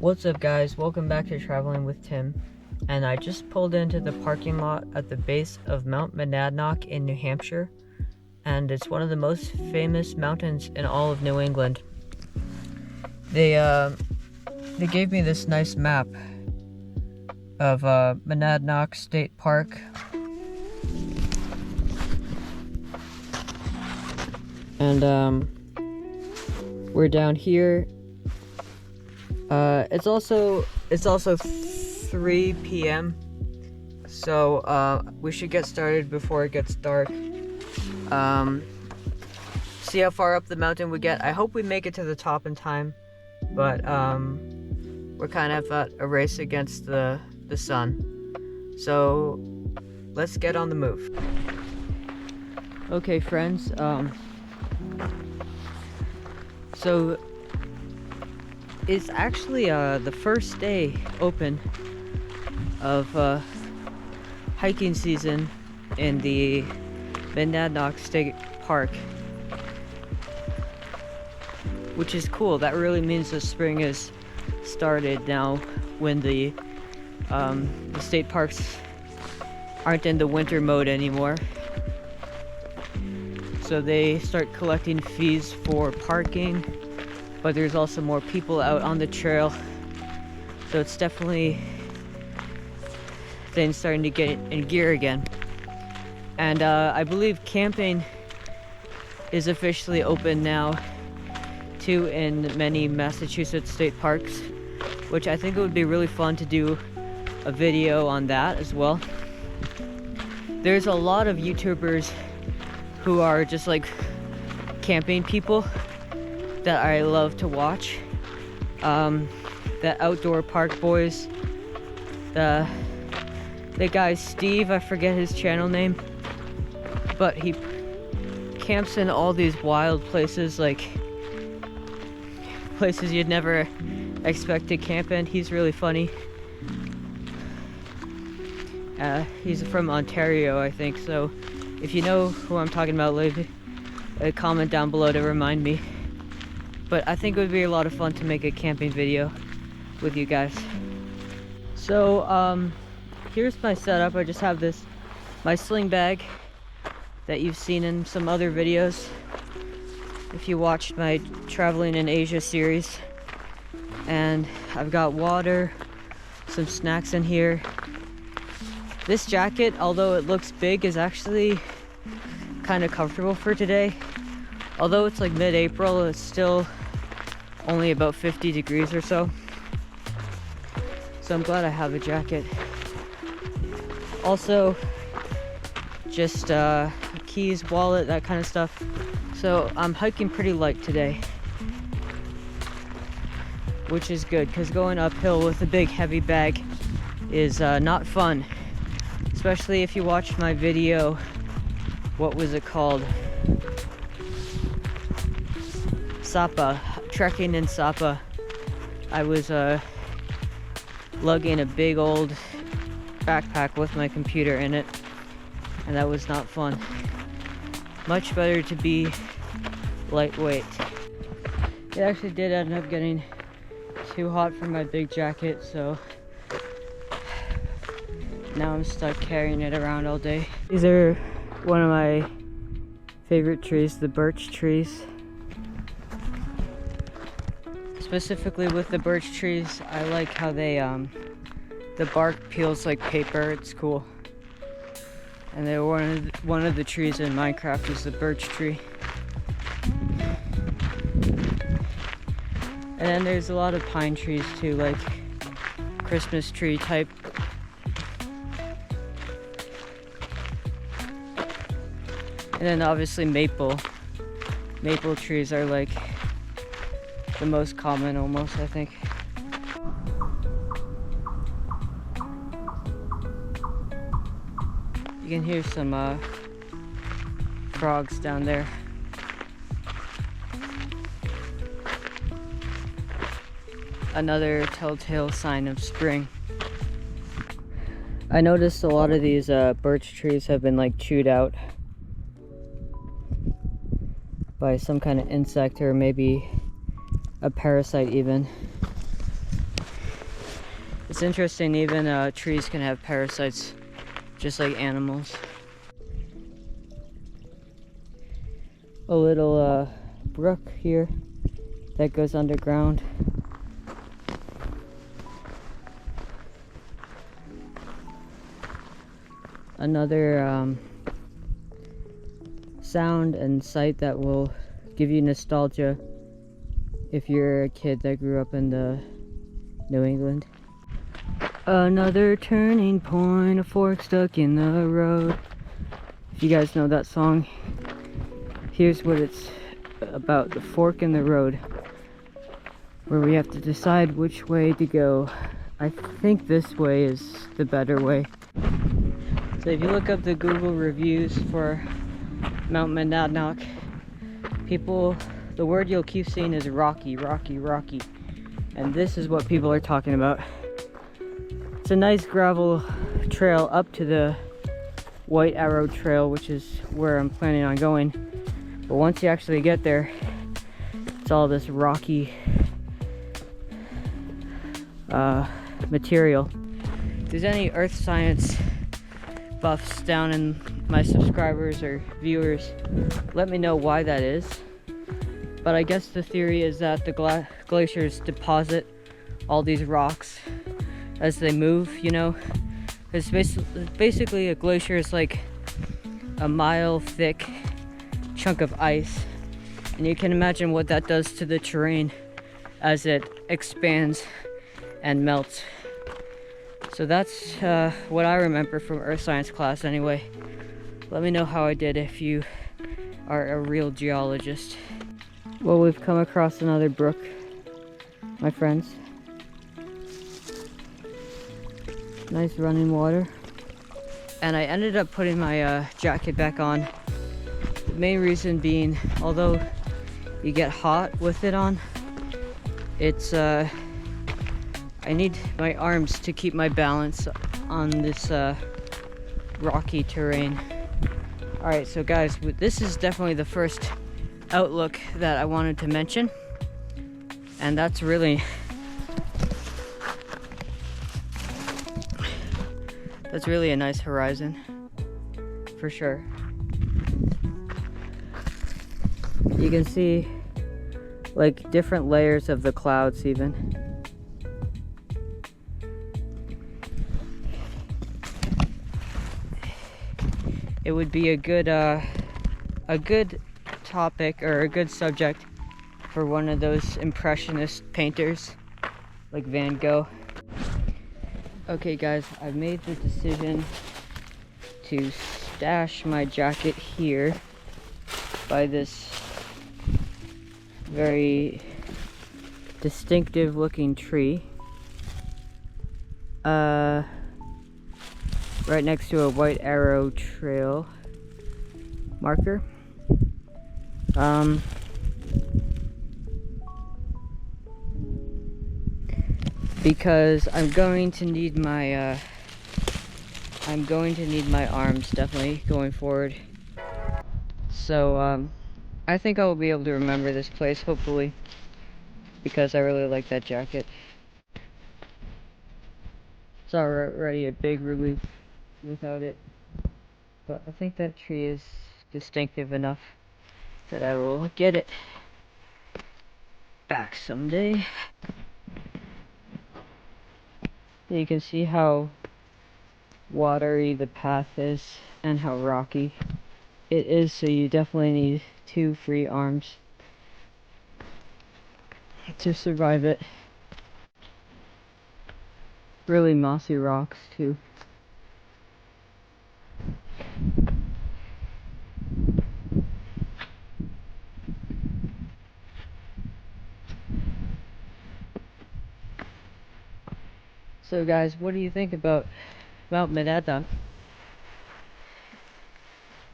What's up guys, welcome back to Traveling with Tim, and I just pulled into the parking lot at the base of Mount Monadnock in New Hampshire, and it's one of the most famous mountains in all of New England. They gave me this nice map of Monadnock State Park. And we're down here. It's also 3 p.m. so we should get started before it gets dark. See how far up the mountain we get. I hope we make it to the top in time, but we're kind of at a race against the sun. So let's get on the move. Okay friends, so it's actually the first day open of hiking season in the Monadnock State Park, which is cool. That really means the spring is started now, when the state parks aren't in the winter mode anymore. So they start collecting fees for parking, but there's also more people out on the trail, so it's definitely things starting to get in gear again. And I believe camping is officially open now too in many Massachusetts state parks, which I think it would be really fun to do a video on that as well. There's a lot of YouTubers who are just like camping people that I love to watch. The Outdoor Park Boys, the guy Steve, I forget his channel name, but he camps in all these wild places, like places you'd never expect to camp in. He's really funny. He's from Ontario, I think, so if you know who I'm talking about, leave a comment down below to remind me. But I think it would be a lot of fun to make a camping video with you guys. So here's my setup. I just have my sling bag that you've seen in some other videos if you watched my Traveling in Asia series. And I've got water, some snacks in here. This jacket, although it looks big, is actually kind of comfortable for today. Although it's like mid-April, it's still only about 50 degrees or so. So I'm glad I have a jacket. Also, just keys, wallet, that kind of stuff. So I'm hiking pretty light today, which is good, because going uphill with a big heavy bag is not fun. Especially if you watched my video, what was it called? Sapa, trekking in Sapa. I was lugging a big old backpack with my computer in it, and that was not fun. Much better to be lightweight. It actually did end up getting too hot for my big jacket, so now I'm stuck carrying it around all day. These are one of my favorite trees, the birch trees. Specifically with the birch trees, I like how they, the bark peels like paper. It's cool. And they're one of the trees in Minecraft is the birch tree. And then there's a lot of pine trees too, like Christmas tree type. And then obviously maple. Maple trees are like the most common almost, I think. You can hear some frogs down there. Another telltale sign of spring. I noticed a lot of these birch trees have been like chewed out by some kind of insect, or maybe a parasite even. It's interesting, even trees can have parasites, just like animals. A little brook here that goes underground. Another sound and sight that will give you nostalgia if you're a kid that grew up in the New England. Another turning point, a fork stuck in the road. If you guys know that song, here's what it's about: the fork in the road, where we have to decide which way to go. I think this way is the better way. So if you look up the Google reviews for Mount Monadnock, the word you'll keep seeing is rocky, rocky, rocky. And this is what people are talking about. It's a nice gravel trail up to the White Arrow Trail, which is where I'm planning on going. But once you actually get there, it's all this rocky material. If there's any earth science buffs down in my subscribers or viewers, let me know why that is. But I guess the theory is that the glaciers deposit all these rocks as they move, you know. It's basically a glacier is like a mile thick chunk of ice, and you can imagine what that does to the terrain as it expands and melts. So that's what I remember from earth science class anyway. Let me know how I did if you are a real geologist. Well, we've come across another brook, my friends. Nice running water. And I ended up putting my jacket back on. The main reason being, although you get hot with it on, it's I need my arms to keep my balance on this rocky terrain. Alright, so guys, this is definitely the first outlook that I wanted to mention, and that's really a nice horizon for sure. You can see like different layers of the clouds even. It would be a good topic or a good subject for one of those impressionist painters like Van Gogh. Okay guys, I've made the decision to stash my jacket here by this very distinctive looking tree right next to a White Arrow Trail marker. Because I'm going to need my arms definitely going forward. So I think I will be able to remember this place, hopefully, because I really like that jacket. It's already a big relief without it, but I think that tree is distinctive enough that I will get it back someday. You can see how watery the path is and how rocky it is, so you definitely need 2 free arms to survive it. Really mossy rocks too. So guys, what do you think about Mount Monadnock?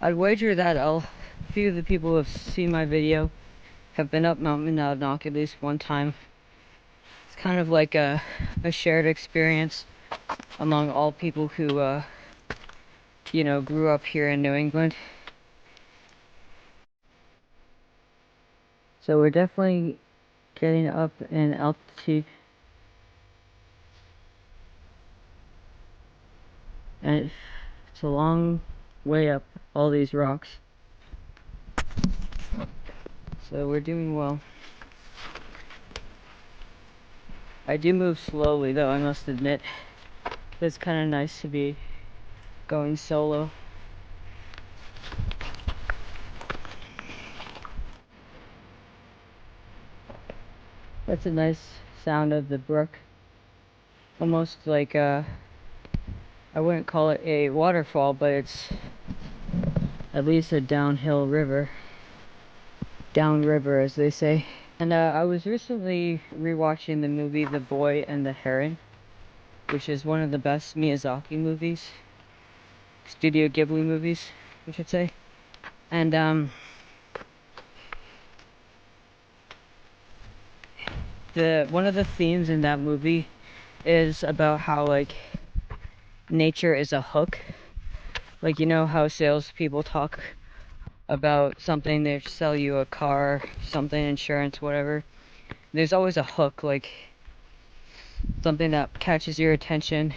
I'd wager that a few of the people who have seen my video have been up Mount Monadnock at least one time. It's kind of like a shared experience among all people who you know, grew up here in New England. So we're definitely getting up in altitude. And it's a long way up all these rocks. So we're doing well. I do move slowly though, I must admit. It's kind of nice to be going solo. That's a nice sound of the brook. Almost like I wouldn't call it a waterfall, but it's at least a downhill river. Downriver, as they say. And I was recently rewatching the movie The Boy and the Heron, which is one of the best Miyazaki movies. Studio Ghibli movies, I should say. And one of the themes in that movie is about how like nature is a hook. Like, you know how salespeople talk about something, they sell you a car, something, insurance, whatever. There's always a hook, like something that catches your attention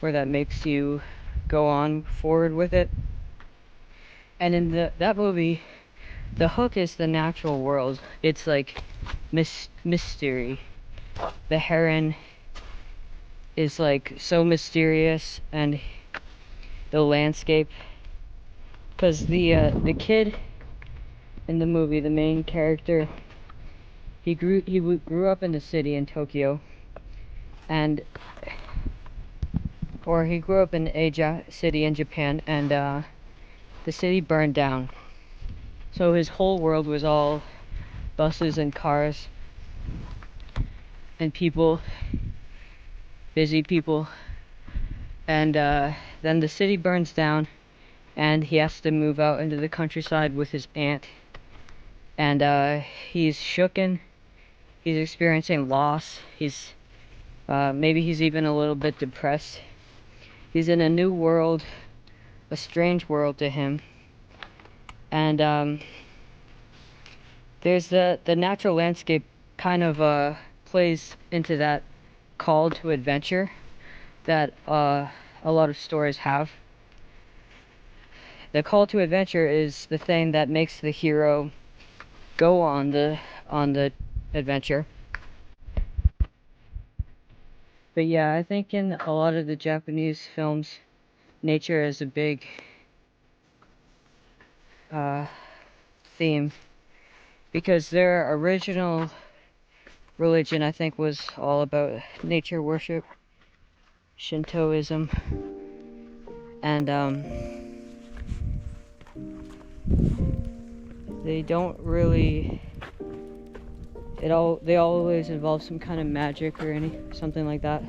or that makes you go on forward with it. And in that movie, the hook is the natural world. It's like mystery. The heron is like so mysterious, and the landscape. Because the kid in the movie, the main character, he grew up in the city in Tokyo, or he grew up in a city in Japan, and the city burned down. So his whole world was all buses and cars and people, busy people. And then the city burns down, and he has to move out into the countryside with his aunt. And he's shooken. He's experiencing loss. Maybe he's even a little bit depressed. He's in a new world, a strange world to him. And there's the natural landscape kind of plays into that call to adventure that a lot of stories have. The call to adventure is the thing that makes the hero go on the adventure. But yeah, I think in a lot of the Japanese films, nature is a big theme, because their original religion, I think, was all about nature worship, Shintoism, and they don't really, they always involve some kind of magic or something like that.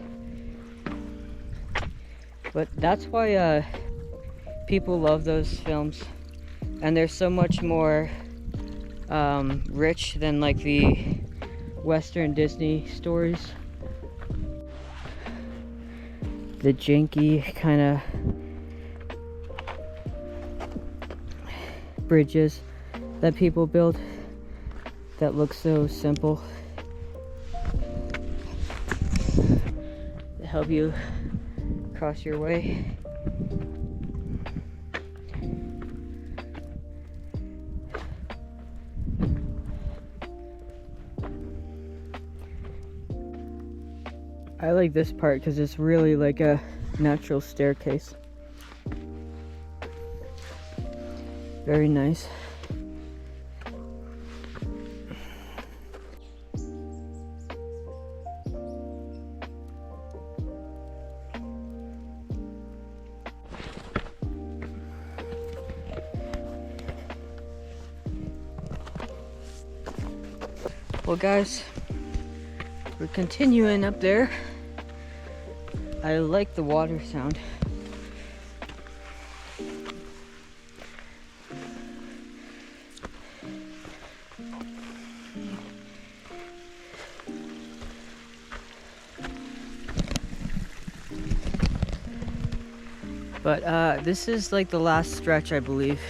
But that's why people love those films, and they're so much more rich than like the Western Disney stories. The janky kind of bridges that people build that look so simple to help you cross your way. I like this part because it's really like a natural staircase. Very nice. Well guys, we're continuing up there. I like the water sound. But this is like the last stretch, I believe.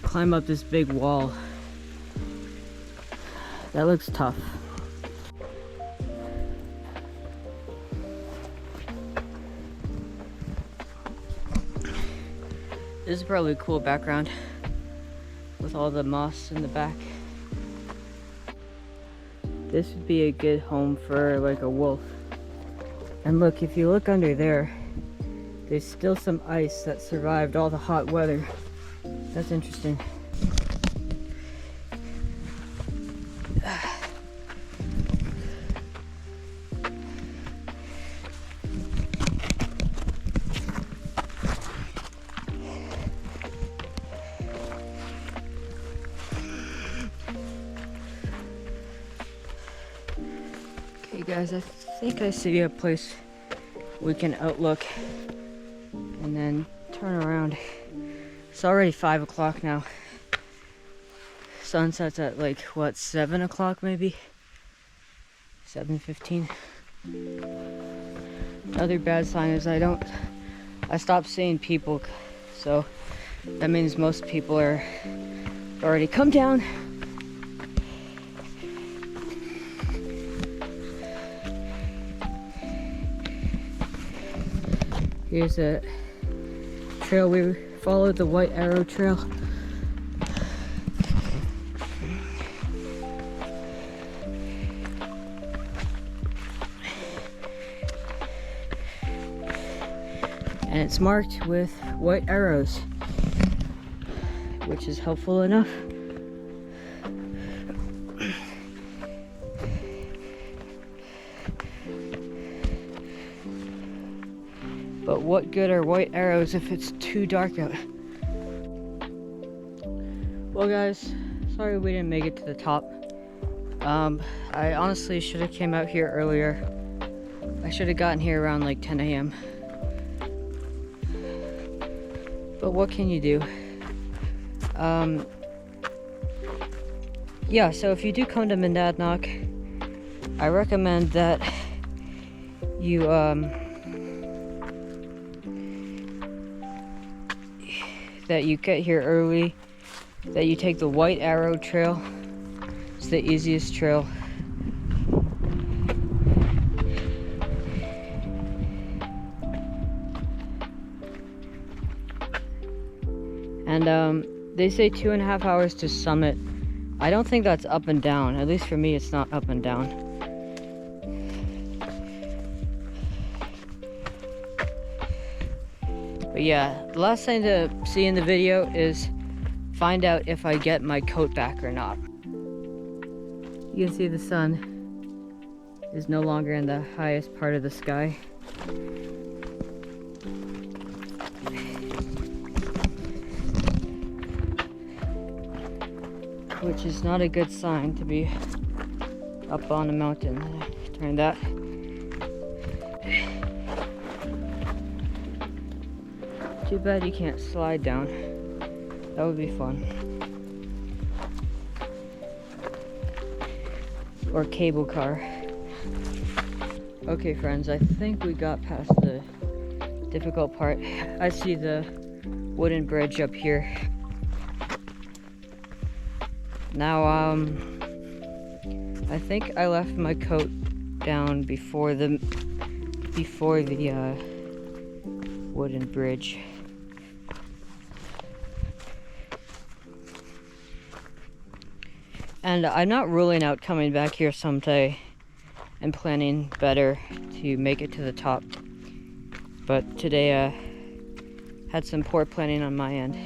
Climb up this big wall. That looks tough. This is probably a cool background with all the moss in the back. This would be a good home for like a wolf. And look, if you look under there, there's still some ice that survived all the hot weather. That's interesting. Okay guys, I think I see a place we can outlook and then turn around. It's already 5 o'clock now. Sunset's at like, what, 7 o'clock maybe? 7:15. Another bad sign is I stopped seeing people, so that means most people are already come down. Here's a trail. We followed the White Arrow Trail. And it's marked with white arrows, which is helpful enough. But what good are white arrows if it's too dark out? Well guys, sorry we didn't make it to the top. I honestly should have came out here earlier. I should have gotten here around like 10 a.m. But what can you do? Yeah, so if you do come to Monadnock, I recommend that you get here early, that you take the White Arrow Trail. It's the easiest trail. And they say 2.5 hours to summit. I don't think that's up and down. At least for me, it's not up and down. But yeah, the last thing to see in the video is find out if I get my coat back or not. You can see the sun is no longer in the highest part of the sky. Which is not a good sign to be up on a mountain. Turn that. Too bad you can't slide down. That would be fun. Or cable car. Okay friends, I think we got past the difficult part. I see the wooden bridge up here. Now, I think I left my coat down before the wooden bridge. And I'm not ruling out coming back here someday and planning better to make it to the top. But today, had some poor planning on my end.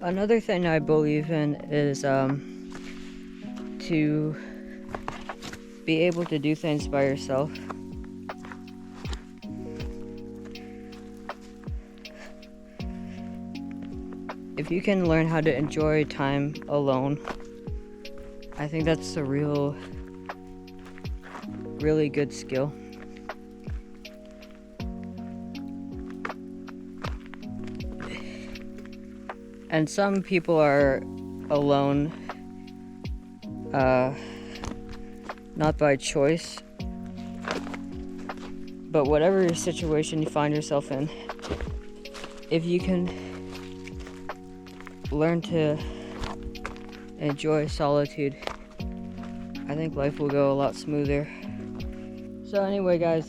Another thing I believe in is to be able to do things by yourself. If you can learn how to enjoy time alone, I think that's a really good skill. And some people are alone, not by choice, but whatever situation you find yourself in, if you can learn to enjoy solitude, I think life will go a lot smoother. So anyway, guys,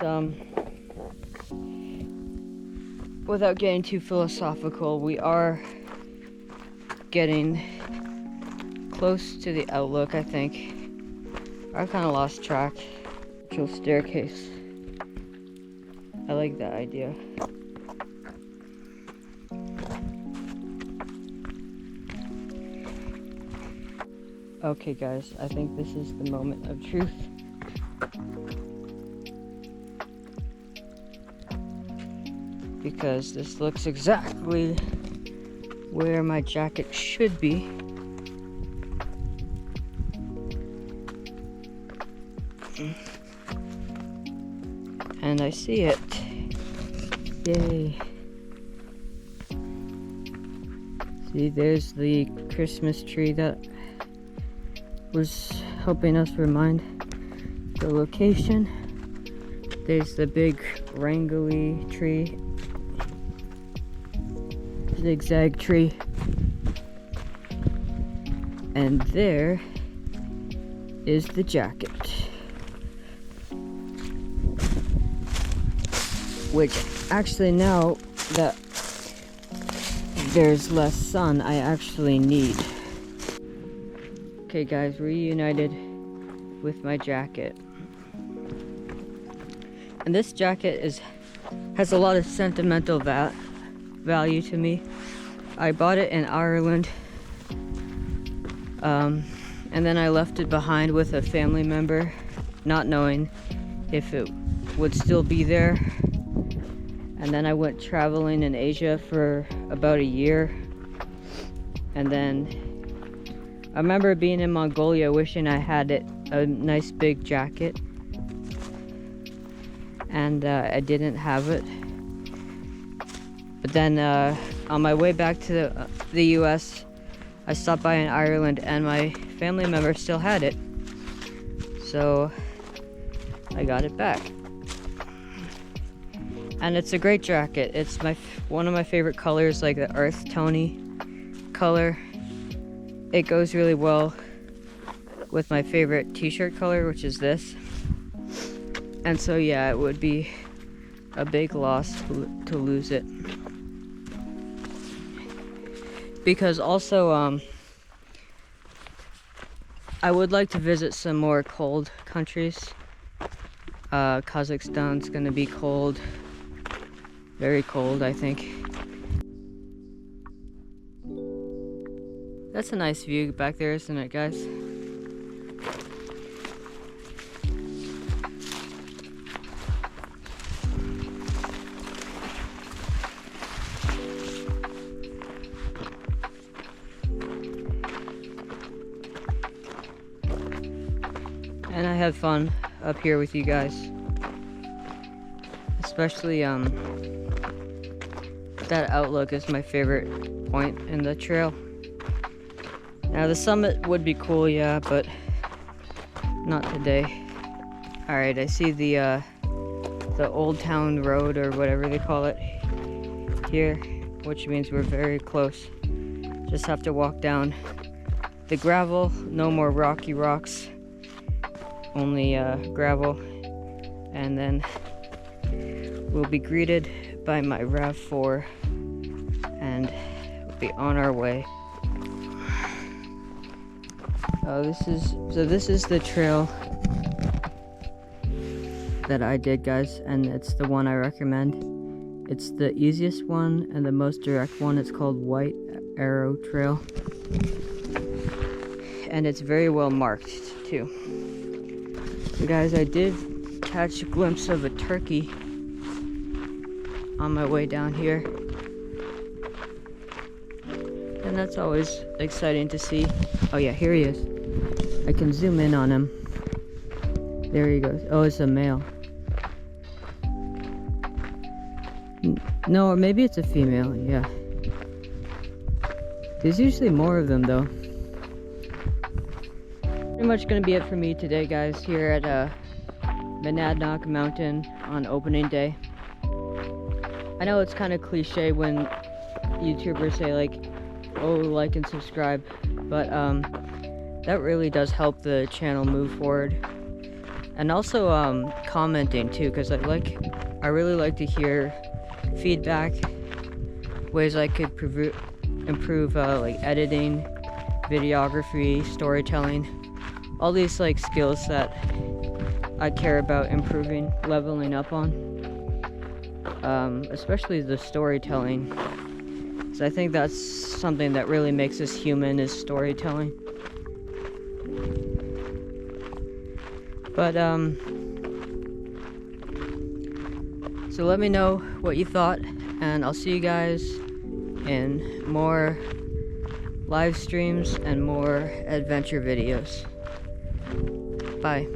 without getting too philosophical, we are getting close to the outlook, I think. I kind of lost track. Actual staircase. I like that idea. Okay guys, I think this is the moment of truth. Because this looks exactly where my jacket should be. And I see it. Yay. See, there's the Christmas tree that was helping us remind the location. There's the big wrangly tree. Zigzag tree. And there is the jacket. Which actually, now that there's less sun, I actually need. Okay guys, reunited with my jacket. And this jacket has a lot of sentimental value to me. I bought it in Ireland. And then I left it behind with a family member, not knowing if it would still be there. And then I went traveling in Asia for about a year. And then I remember being in Mongolia wishing I had a nice big jacket. And I didn't have it. But then on my way back to the US, I stopped by in Ireland and my family member still had it. So I got it back. And it's a great jacket. It's one of my favorite colors, like the earth tony color. It goes really well with my favorite t-shirt color, which is this. And so yeah, it would be a big loss to lose it. Because also, I would like to visit some more cold countries. Kazakhstan's gonna be cold. Very cold, I think. That's a nice view back there, isn't it, guys? And I had fun up here with you guys. Especially, that outlook is my favorite point in the trail. Now the summit would be cool, yeah, but not today. Alright, I see the Old Town Road, or whatever they call it here, which means we're very close. Just have to walk down the gravel, no more rocky rocks, only gravel, and then we'll be greeted by my RAV4 and we'll be on our way. This is the trail that I did, guys, and it's the one I recommend. It's the easiest one and the most direct one. It's called White Arrow Trail, and it's very well marked too. So guys, I did catch a glimpse of a turkey on my way down here, and that's always exciting to see. Oh yeah, here he is. I can zoom in on him. There he goes. Oh, it's a male. No, or maybe it's a female. Yeah, there's usually more of them though. Pretty much gonna be it for me today, guys, here at Monadnock Mountain on opening day. I know it's kind of cliche when YouTubers say like, oh, like and subscribe, but that really does help the channel move forward. And also commenting too, because I really like to hear feedback, ways I could improve like editing, videography, storytelling, all these like skills that I care about improving, leveling up on, especially the storytelling, because I think that's something that really makes us human, is storytelling. But so let me know what you thought, and I'll see you guys in more live streams and more adventure videos. Bye.